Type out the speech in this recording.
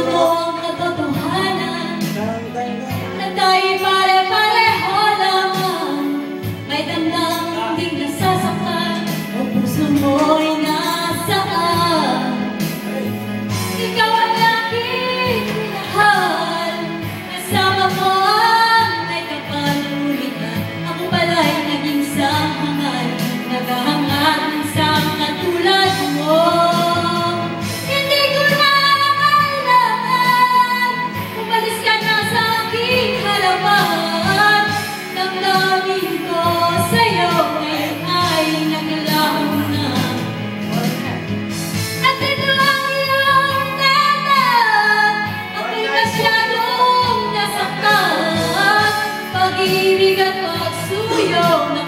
mo ang katotohanan na tayo'y pare-pareho lamang. May damdaming ding nasasaktan o puso mo'y nasaan. Ikaw ang aking minahal, kasama mo ang may kapalulitan. Ako pala'y naging sahangal, naghahangat sa katulad mo. Hindi ko na kailangan umalis ka na sa aking harapan. Damdamin ko sa'yo ngayon ay naglaho na. At ito ang iyong dahilan, ako'y masyadong nasaktan. Pag-ibig at pagsuyo na